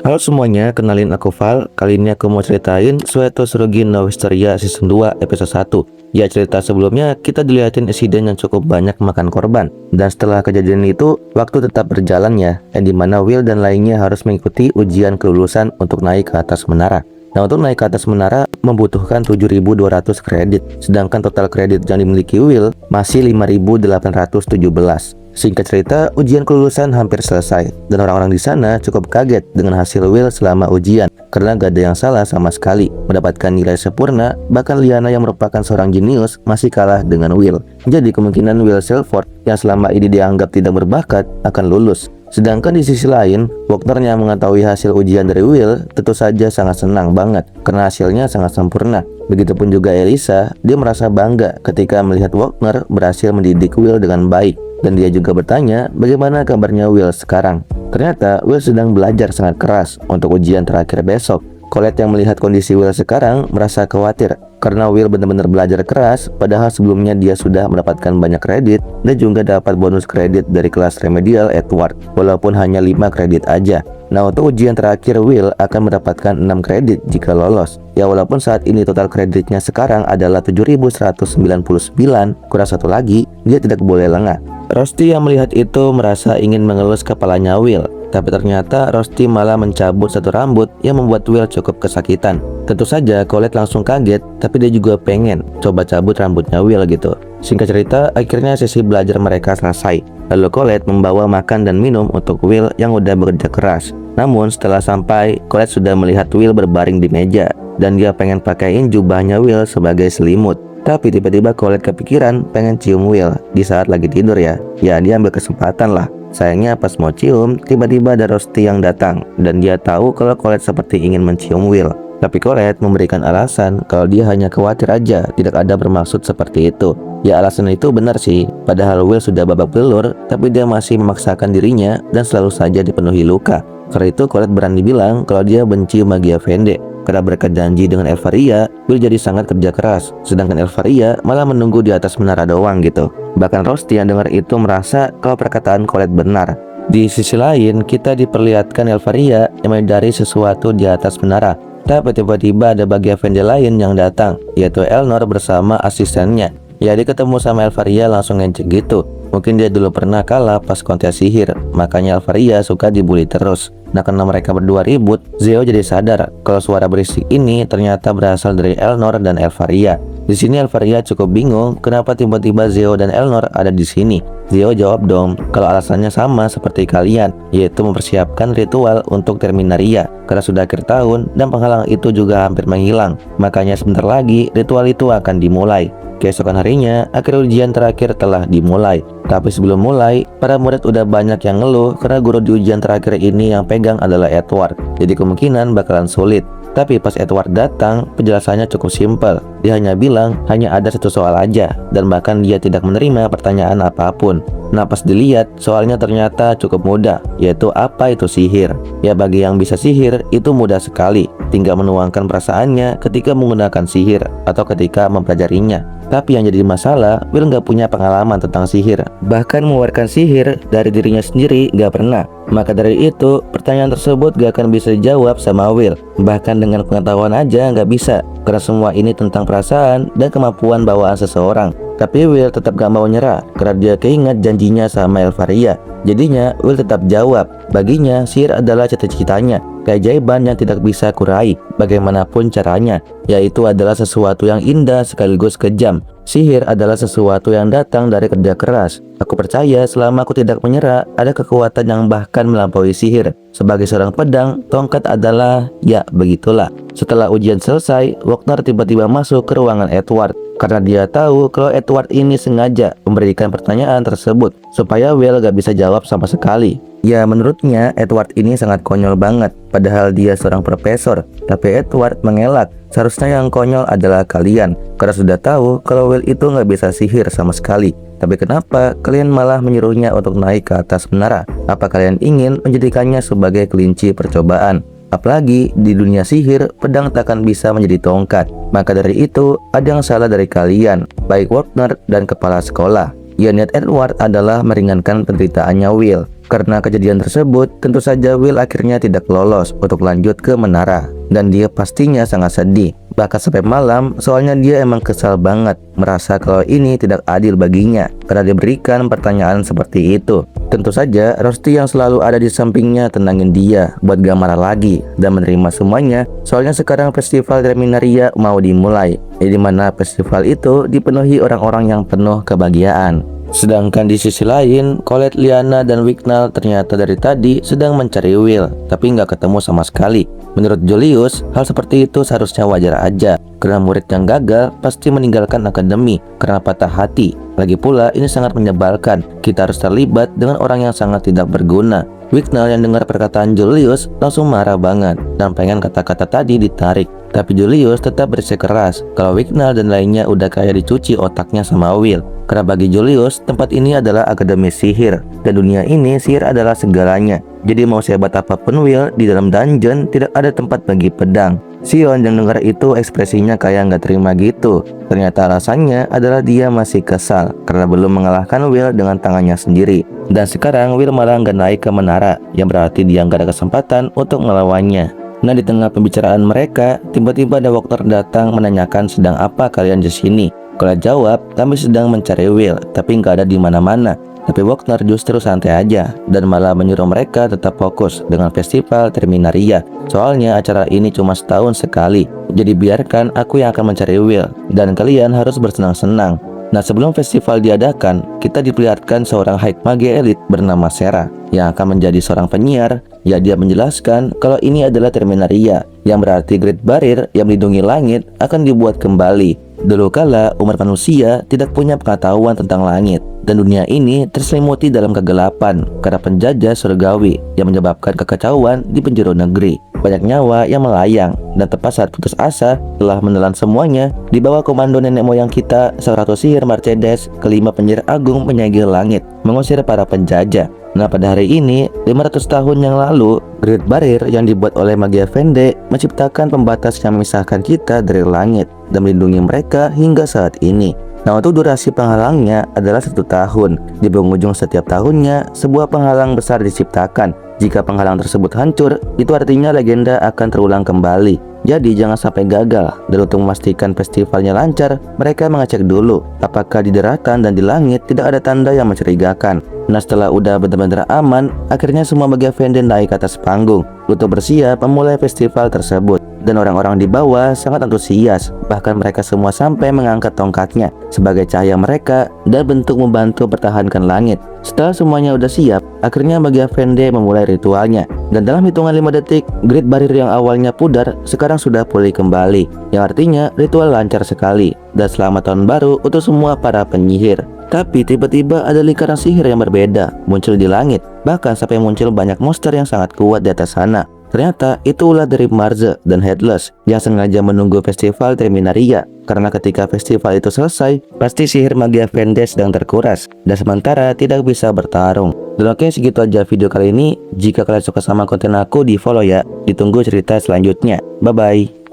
Halo semuanya, kenalin aku Val. Kali ini aku mau ceritain Sueto Surugi no Wisteria Season 2 episode 1. Ya, cerita sebelumnya kita dilihatin insiden yang cukup banyak makan korban. Dan setelah kejadian itu, waktu tetap berjalan ya, yang dimana Will dan lainnya harus mengikuti ujian kelulusan untuk naik ke atas menara. Nah, untuk naik ke atas menara membutuhkan 7.200 kredit, sedangkan total kredit yang dimiliki Will masih 5.817. Singkat cerita, ujian kelulusan hampir selesai, dan orang-orang di sana cukup kaget dengan hasil Will selama ujian, karena gak ada yang salah sama sekali, mendapatkan nilai sempurna. Bahkan Liana yang merupakan seorang jenius masih kalah dengan Will. Jadi kemungkinan Will Silverford yang selama ini dianggap tidak berbakat akan lulus. Sedangkan di sisi lain, Wagner yang mengetahui hasil ujian dari Will tentu saja sangat senang banget karena hasilnya sangat sempurna. Begitupun juga Elisa, dia merasa bangga ketika melihat Wagner berhasil mendidik Will dengan baik. Dan dia juga bertanya bagaimana kabarnya Will sekarang. Ternyata Will sedang belajar sangat keras untuk ujian terakhir besok. Colette yang melihat kondisi Will sekarang merasa khawatir karena Will benar-benar belajar keras, padahal sebelumnya dia sudah mendapatkan banyak kredit dan juga dapat bonus kredit dari kelas remedial Edward, walaupun hanya 5 kredit aja. Nah, untuk ujian terakhir Will akan mendapatkan 6 kredit jika lolos. Ya, walaupun saat ini total kreditnya sekarang adalah 7.199, kurang satu lagi, dia tidak boleh lengah. Rusty yang melihat itu merasa ingin mengelus kepalanya Will, tapi ternyata Rusty malah mencabut satu rambut yang membuat Will cukup kesakitan. Tentu saja Colette langsung kaget, tapi dia juga pengen coba cabut rambutnya Will gitu. Singkat cerita, akhirnya sesi belajar mereka selesai. Lalu Colette membawa makan dan minum untuk Will yang udah bekerja keras. Namun setelah sampai, Colette sudah melihat Will berbaring di meja, dan dia pengen pakaiin jubahnya Will sebagai selimut. Tapi tiba-tiba Colette kepikiran pengen cium Will di saat lagi tidur ya. Ya, dia ambil kesempatan lah. Sayangnya pas mau cium, tiba-tiba ada Rusty yang datang, dan dia tahu kalau Colette seperti ingin mencium Will. Tapi Colette memberikan alasan kalau dia hanya khawatir aja, tidak ada bermaksud seperti itu. Ya, alasan itu benar sih, padahal Will sudah babak belur, tapi dia masih memaksakan dirinya dan selalu saja dipenuhi luka. Karena itu Colette berani bilang kalau dia benci Magia Vende. Karena berkat janji dengan Elvaria, Will jadi sangat kerja keras, sedangkan Elvaria malah menunggu di atas menara doang gitu. Bahkan Rusty yang dengar itu merasa kalau perkataan Colette benar. Di sisi lain, kita diperlihatkan Elvaria yang menyadari sesuatu di atas menara. Tapi tiba-tiba ada bagian Vende lain yang datang, yaitu Elnor bersama asistennya. Ya, dia ketemu sama Elvaria langsung ngecek gitu. Mungkin dia dulu pernah kalah pas kontes sihir, makanya Elvaria suka dibully terus. Nah, karena mereka berdua ribut, Zeo jadi sadar kalau suara berisik ini ternyata berasal dari Elnor dan Elvaria. Di sini Elvaria cukup bingung kenapa tiba-tiba Zeo dan Elnor ada di sini. Zeo jawab dong kalau alasannya sama seperti kalian, yaitu mempersiapkan ritual untuk Terminaria karena sudah akhir tahun dan penghalang itu juga hampir menghilang. Makanya sebentar lagi ritual itu akan dimulai. Keesokan harinya, akhir ujian terakhir telah dimulai. Tapi sebelum mulai, para murid udah banyak yang ngeluh karena guru di ujian terakhir ini yang pegang adalah Edward. Jadi kemungkinan bakalan sulit. Tapi pas Edward datang, penjelasannya cukup simpel. Dia hanya bilang hanya ada satu soal aja, dan bahkan dia tidak menerima pertanyaan apapun. Nah, pas dilihat, soalnya ternyata cukup mudah, yaitu apa itu sihir. Ya, bagi yang bisa sihir, itu mudah sekali. Tinggal menuangkan perasaannya ketika menggunakan sihir atau ketika mempelajarinya. Tapi yang jadi masalah, Will nggak punya pengalaman tentang sihir. Bahkan mengeluarkan sihir dari dirinya sendiri nggak pernah. Maka dari itu, pertanyaan tersebut gak akan bisa dijawab sama Will. Bahkan dengan pengetahuan aja nggak bisa, karena semua ini tentang perasaan dan kemampuan bawaan seseorang. Tapi Will tetap gak mau nyerah karena dia keinget janjinya sama Elvaria. Jadinya Will tetap jawab, baginya sihir adalah cita-citanya, keajaiban yang tidak bisa kurai bagaimanapun caranya, yaitu adalah sesuatu yang indah sekaligus kejam. Sihir adalah sesuatu yang datang dari kerja keras. Aku percaya selama aku tidak menyerah, ada kekuatan yang bahkan melampaui sihir. Sebagai seorang pedang, tongkat adalah, ya begitulah. Setelah ujian selesai, Wagner tiba-tiba masuk ke ruangan Edward. Karena dia tahu kalau Edward ini sengaja memberikan pertanyaan tersebut supaya Will gak bisa jawab sama sekali. Ya, menurutnya Edward ini sangat konyol banget, padahal dia seorang profesor. Tapi Edward mengelak, seharusnya yang konyol adalah kalian, karena sudah tahu kalau Will itu gak bisa sihir sama sekali. Tapi kenapa kalian malah menyuruhnya untuk naik ke atas menara? Apa kalian ingin menjadikannya sebagai kelinci percobaan? Apalagi di dunia sihir, pedang takkan bisa menjadi tongkat. Maka dari itu, ada yang salah dari kalian, baik Wagner dan kepala sekolah. Ya, niat Edward adalah meringankan penderitaannya Will. Karena kejadian tersebut, tentu saja Will akhirnya tidak lolos untuk lanjut ke menara. Dan dia pastinya sangat sedih. Bahkan sampai malam, soalnya dia emang kesal banget. Merasa kalau ini tidak adil baginya, karena diberikan pertanyaan seperti itu. Tentu saja, Rusty yang selalu ada di sampingnya tenangin dia buat gak marah lagi dan menerima semuanya. Soalnya sekarang festival Terminaria mau dimulai, di mana festival itu dipenuhi orang-orang yang penuh kebahagiaan. Sedangkan di sisi lain, Colette, Liana, dan Wignall ternyata dari tadi sedang mencari Will, tapi nggak ketemu sama sekali. Menurut Julius, hal seperti itu seharusnya wajar aja, karena murid yang gagal pasti meninggalkan akademi karena patah hati. Lagi pula, ini sangat menyebalkan. Kita harus terlibat dengan orang yang sangat tidak berguna. Wignall yang dengar perkataan Julius langsung marah banget dan pengen kata-kata tadi ditarik. Tapi Julius tetap bersikeras kalau Wignall dan lainnya udah kayak dicuci otaknya sama Will. Karena bagi Julius, tempat ini adalah akademi sihir, dan dunia ini sihir adalah segalanya. Jadi mau sehebat apapun Will, di dalam dungeon tidak ada tempat bagi pedang. Sion yang dengar itu ekspresinya kayak nggak terima gitu. Ternyata alasannya adalah dia masih kesal karena belum mengalahkan Will dengan tangannya sendiri. Dan sekarang Will malah nggak naik ke menara, yang berarti dia nggak ada kesempatan untuk melawannya. Nah, di tengah pembicaraan mereka, tiba-tiba ada dokter datang menanyakan sedang apa kalian di sini. Kalau jawab, kami sedang mencari Will, tapi nggak ada di mana-mana. Tapi Wagner justru santai aja dan malah menyuruh mereka tetap fokus dengan festival Terminaria. Soalnya acara ini cuma setahun sekali. Jadi biarkan aku yang akan mencari Will dan kalian harus bersenang-senang. Nah, sebelum festival diadakan, kita diperlihatkan seorang high mage elit bernama Sarah yang akan menjadi seorang penyiar. Ya, dia menjelaskan kalau ini adalah Terminaria, yang berarti Great Barrier yang melindungi langit akan dibuat kembali. Dulu kala umat manusia tidak punya pengetahuan tentang langit, dan dunia ini terselimuti dalam kegelapan karena penjajah surgawi yang menyebabkan kekacauan di penjuru negeri. Banyak nyawa yang melayang, dan tepat saat putus asa telah menelan semuanya di bawah komando nenek moyang kita, Sang Ratu Sihir Mercedes, kelima penyihir agung penyegel langit, mengusir para penjajah. Nah, pada hari ini, 500 tahun yang lalu, Great Barrier yang dibuat oleh Magia Vende menciptakan pembatas yang memisahkan kita dari langit dan melindungi mereka hingga saat ini. Nah, untuk durasi penghalangnya adalah 1 tahun. Di penghujung setiap tahunnya, sebuah penghalang besar diciptakan. Jika penghalang tersebut hancur, itu artinya legenda akan terulang kembali. Jadi jangan sampai gagal. Dan untuk memastikan festivalnya lancar, mereka mengecek dulu apakah di daratan dan di langit tidak ada tanda yang mencurigakan. Nah, setelah udah benar-benar aman, akhirnya semua Magia Vende naik ke atas panggung untuk bersiap memulai festival tersebut. Dan orang-orang di bawah sangat antusias, bahkan mereka semua sampai mengangkat tongkatnya sebagai cahaya mereka dan bentuk membantu pertahankan langit. Setelah semuanya udah siap, akhirnya Magia Vende memulai ritualnya. Dan dalam hitungan 5 detik, Great Barrier yang awalnya pudar sekarang sudah pulih kembali, yang artinya ritual lancar sekali. Dan selamat tahun baru untuk semua para penyihir. Tapi tiba-tiba ada lingkaran sihir yang berbeda muncul di langit. Bahkan sampai muncul banyak monster yang sangat kuat di atas sana. Ternyata itu ulah dari Marze dan Headless yang sengaja menunggu festival Terminaria. Karena ketika festival itu selesai, pasti sihir Magia Vende sedang terkuras dan sementara tidak bisa bertarung. Dan oke, segitu aja video kali ini. Jika kalian suka sama konten aku, di follow ya. Ditunggu cerita selanjutnya. Bye bye.